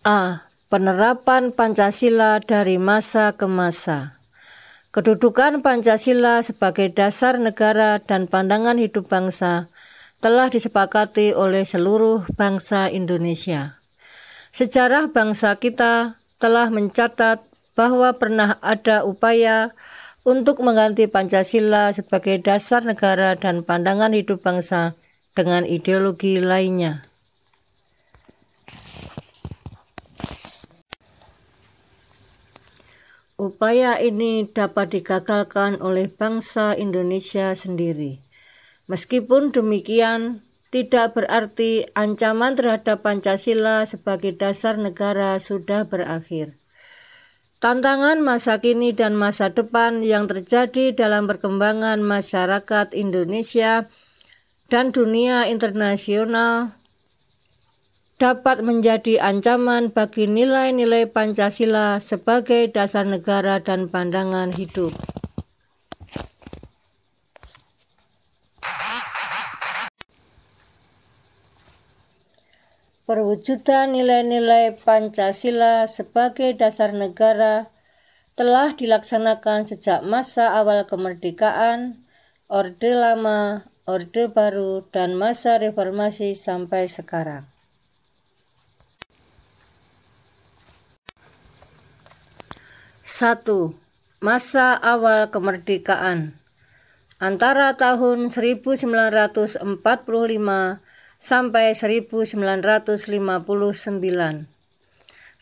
A. Penerapan Pancasila dari masa ke masa. Kedudukan Pancasila sebagai dasar negara dan pandangan hidup bangsa telah disepakati oleh seluruh bangsa Indonesia. Sejarah bangsa kita telah mencatat bahwa pernah ada upaya untuk mengganti Pancasila sebagai dasar negara dan pandangan hidup bangsa dengan ideologi lainnya. Upaya ini dapat digagalkan oleh bangsa Indonesia sendiri. Meskipun demikian, tidak berarti ancaman terhadap Pancasila sebagai dasar negara sudah berakhir. Tantangan masa kini dan masa depan yang terjadi dalam perkembangan masyarakat Indonesia dan dunia internasional dapat menjadi ancaman bagi nilai-nilai Pancasila sebagai dasar negara dan pandangan hidup. Perwujudan nilai-nilai Pancasila sebagai dasar negara telah dilaksanakan sejak masa awal kemerdekaan, Orde Lama, Orde Baru, dan masa reformasi sampai sekarang. 1. Masa awal kemerdekaan antara tahun 1945 sampai 1959.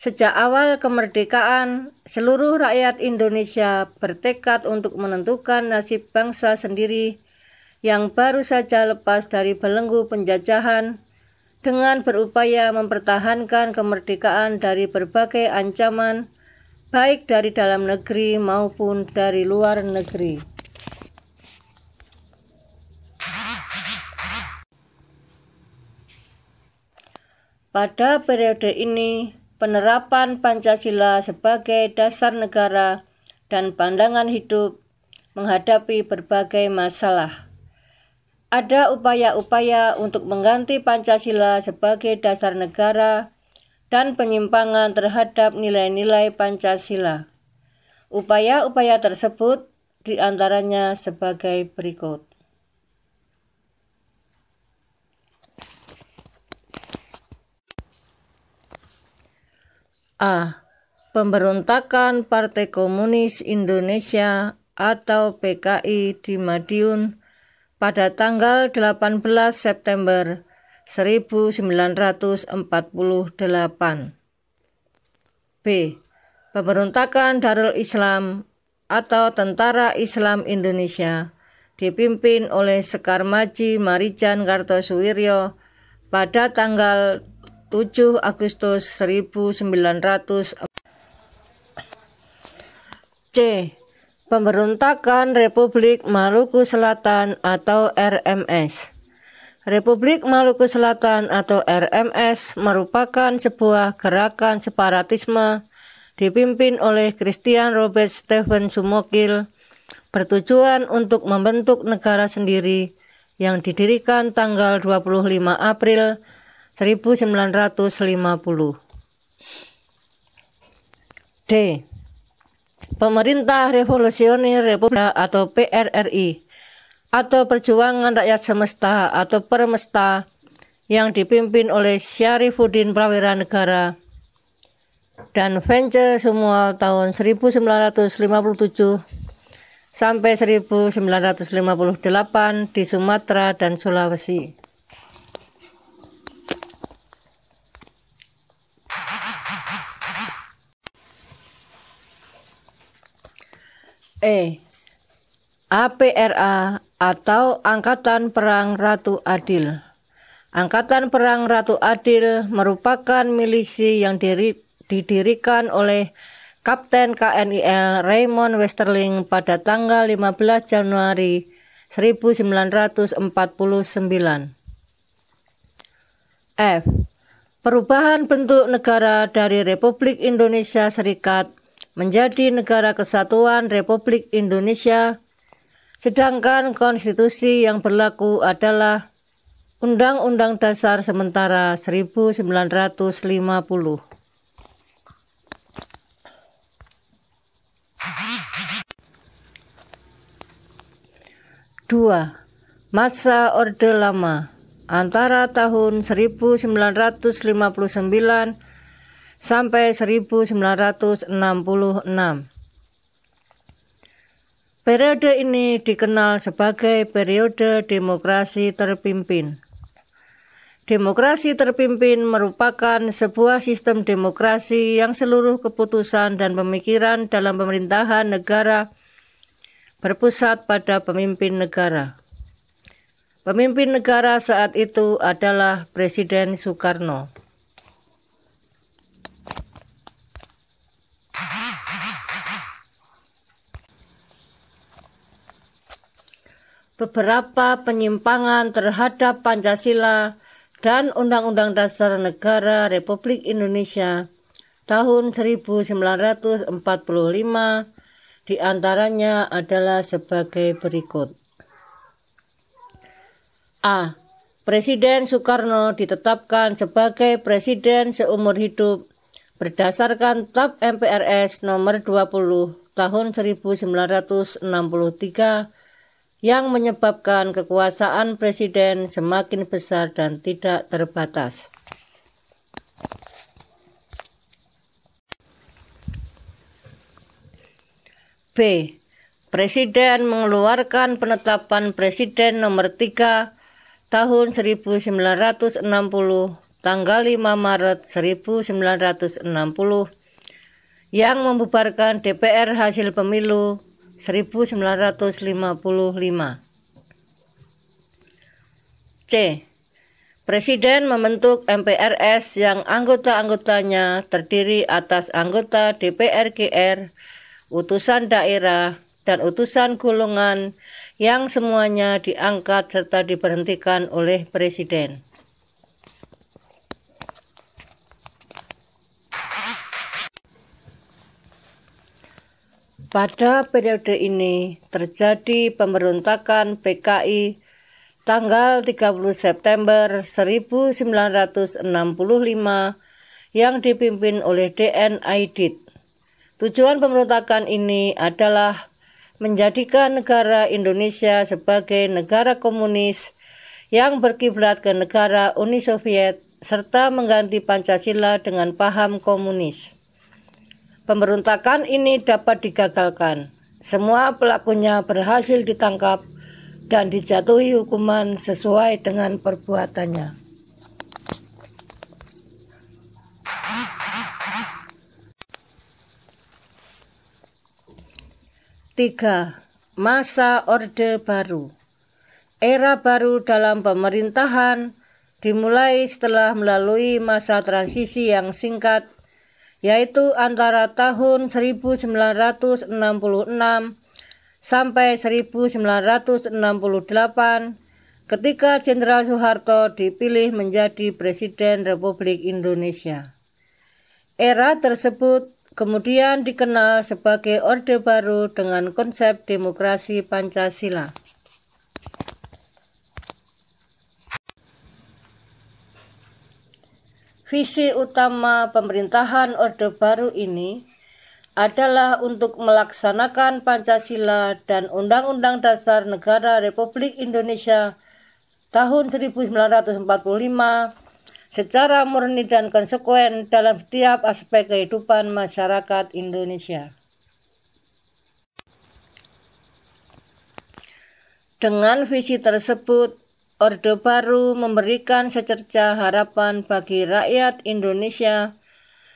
Sejak awal kemerdekaan, seluruh rakyat Indonesia bertekad untuk menentukan nasib bangsa sendiri yang baru saja lepas dari belenggu penjajahan dengan berupaya mempertahankan kemerdekaan dari berbagai ancaman baik dari dalam negeri maupun dari luar negeri. Pada periode ini, penerapan Pancasila sebagai dasar negara dan pandangan hidup menghadapi berbagai masalah. Ada upaya-upaya untuk mengganti Pancasila sebagai dasar negara dan penyimpangan terhadap nilai-nilai Pancasila. Upaya-upaya tersebut diantaranya sebagai berikut. A. Pemberontakan Partai Komunis Indonesia atau PKI di Madiun pada tanggal 18 September 1948. B. Pemberontakan Darul Islam atau Tentara Islam Indonesia dipimpin oleh Sekar Maji Marijan Kartosuwiryo pada tanggal 7 Agustus 1900. C. Pemberontakan Republik Maluku Selatan atau RMS. Republik Maluku Selatan atau RMS merupakan sebuah gerakan separatisme dipimpin oleh Christian Robert Stephen Sumokil bertujuan untuk membentuk negara sendiri yang didirikan tanggal 25 April 1950. D. Pemerintah Revolusioner Republik atau PRRI atau Perjuangan Rakyat Semesta atau Permesta yang dipimpin oleh Syarifuddin Prawira Negara dan Vence Sumual tahun 1957 sampai 1958 di Sumatera dan Sulawesi. E. APRA atau Angkatan Perang Ratu Adil. Angkatan Perang Ratu Adil merupakan milisi yang didirikan oleh Kapten KNIL Raymond Westerling pada tanggal 15 Januari 1949. F. Perubahan bentuk negara dari Republik Indonesia Serikat menjadi Negara Kesatuan Republik Indonesia, sedangkan konstitusi yang berlaku adalah Undang-Undang Dasar Sementara 1950. 2. Masa Orde Lama antara tahun 1959 sampai 1966. Periode ini dikenal sebagai periode demokrasi terpimpin. Demokrasi terpimpin merupakan sebuah sistem demokrasi yang seluruh keputusan dan pemikiran dalam pemerintahan negara berpusat pada pemimpin negara. Pemimpin negara saat itu adalah Presiden Soekarno. Beberapa penyimpangan terhadap Pancasila dan Undang-Undang Dasar Negara Republik Indonesia tahun 1945 diantaranya adalah sebagai berikut. A. Presiden Soekarno ditetapkan sebagai presiden seumur hidup berdasarkan TAP MPRS nomor 20 tahun 1963 yang menyebabkan kekuasaan presiden semakin besar dan tidak terbatas. B. Presiden mengeluarkan penetapan Presiden nomor 3 tahun 1960 tanggal 5 Maret 1960 yang membubarkan DPR hasil pemilu 1955. C. Presiden membentuk MPRS yang anggota-anggotanya terdiri atas anggota DPR GR, utusan daerah, dan utusan golongan yang semuanya diangkat serta diberhentikan oleh Presiden. Pada periode ini terjadi pemberontakan PKI tanggal 30 September 1965 yang dipimpin oleh DN Aidit. Tujuan pemberontakan ini adalah menjadikan negara Indonesia sebagai negara komunis yang berkiblat ke negara Uni Soviet serta mengganti Pancasila dengan paham komunis. Pemberontakan ini dapat digagalkan. Semua pelakunya berhasil ditangkap dan dijatuhi hukuman sesuai dengan perbuatannya. 3. Masa Orde Baru. Era baru dalam pemerintahan dimulai setelah melalui masa transisi yang singkat, yaitu antara tahun 1966 sampai 1968 ketika Jenderal Soeharto dipilih menjadi Presiden Republik Indonesia. Era tersebut kemudian dikenal sebagai Orde Baru dengan konsep demokrasi Pancasila. Visi utama pemerintahan Orde Baru ini adalah untuk melaksanakan Pancasila dan Undang-Undang Dasar Negara Republik Indonesia tahun 1945 secara murni dan konsekuen dalam setiap aspek kehidupan masyarakat Indonesia. Dengan visi tersebut, Orde Baru memberikan secerca harapan bagi rakyat Indonesia,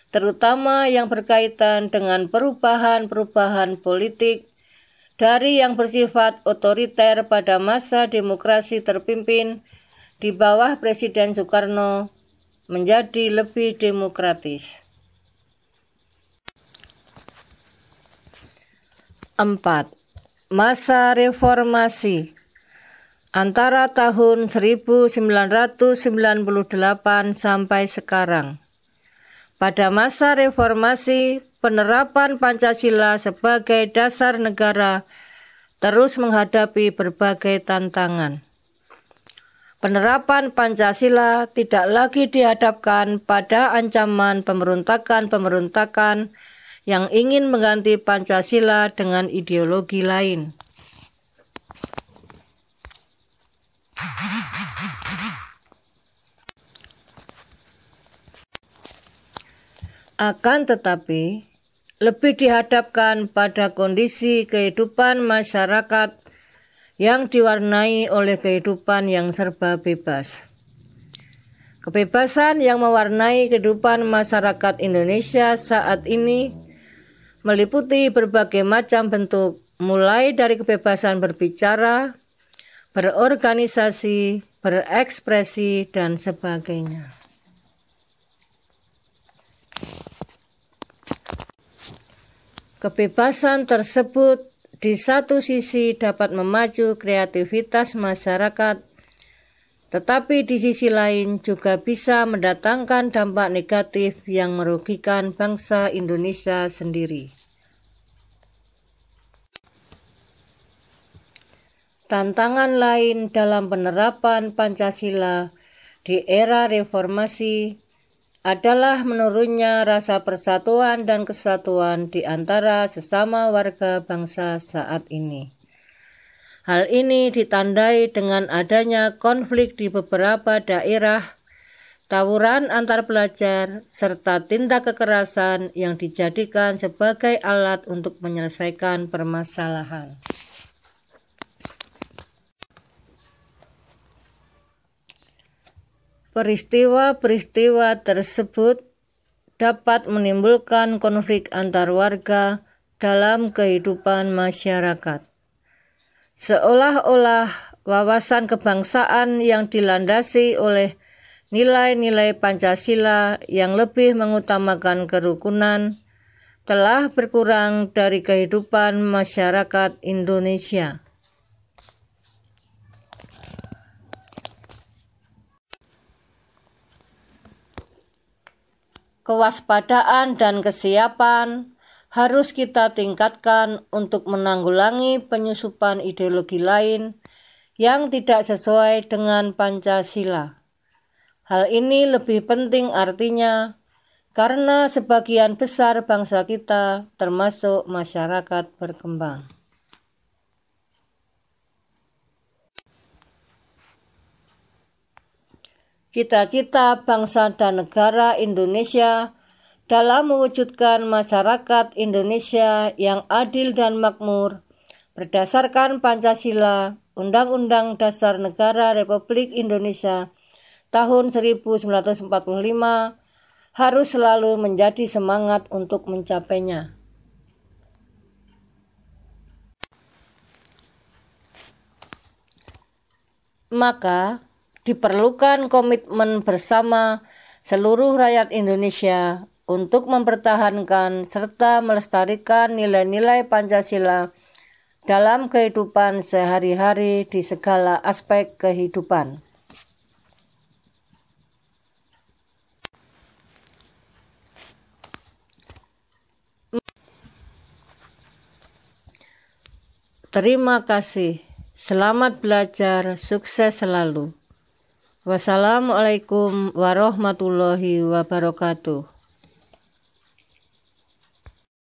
terutama yang berkaitan dengan perubahan-perubahan politik dari yang bersifat otoriter pada masa demokrasi terpimpin di bawah Presiden Soekarno menjadi lebih demokratis. 4. Masa reformasi antara tahun 1998 sampai sekarang. Pada masa reformasi, penerapan Pancasila sebagai dasar negara terus menghadapi berbagai tantangan. Penerapan Pancasila tidak lagi dihadapkan pada ancaman pemberontakan-pemberontakan yang ingin mengganti Pancasila dengan ideologi lain. Akan tetapi, lebih dihadapkan pada kondisi kehidupan masyarakat yang diwarnai oleh kehidupan yang serba bebas. Kebebasan yang mewarnai kehidupan masyarakat Indonesia saat ini meliputi berbagai macam bentuk, mulai dari kebebasan berbicara, berorganisasi, berekspresi, dan sebagainya. Kebebasan tersebut di satu sisi dapat memacu kreativitas masyarakat, tetapi di sisi lain juga bisa mendatangkan dampak negatif yang merugikan bangsa Indonesia sendiri. Tantangan lain dalam penerapan Pancasila di era reformasi adalah menurunnya rasa persatuan dan kesatuan di antara sesama warga bangsa saat ini. Hal ini ditandai dengan adanya konflik di beberapa daerah, tawuran antar pelajar, serta tindak kekerasan yang dijadikan sebagai alat untuk menyelesaikan permasalahan. Peristiwa-peristiwa tersebut dapat menimbulkan konflik antar warga dalam kehidupan masyarakat. Seolah-olah wawasan kebangsaan yang dilandasi oleh nilai-nilai Pancasila yang lebih mengutamakan kerukunan telah berkurang dari kehidupan masyarakat Indonesia. Kewaspadaan dan kesiapan harus kita tingkatkan untuk menanggulangi penyusupan ideologi lain yang tidak sesuai dengan Pancasila. Hal ini lebih penting artinya karena sebagian besar bangsa kita, termasuk masyarakat berkembang. Cita-cita bangsa dan negara Indonesia dalam mewujudkan masyarakat Indonesia yang adil dan makmur berdasarkan Pancasila, Undang-Undang Dasar Negara Republik Indonesia tahun 1945 harus selalu menjadi semangat untuk mencapainya. Maka diperlukan komitmen bersama seluruh rakyat Indonesia untuk mempertahankan serta melestarikan nilai-nilai Pancasila dalam kehidupan sehari-hari di segala aspek kehidupan. Terima kasih. Selamat belajar, sukses selalu. Wassalamualaikum warahmatullahi wabarakatuh.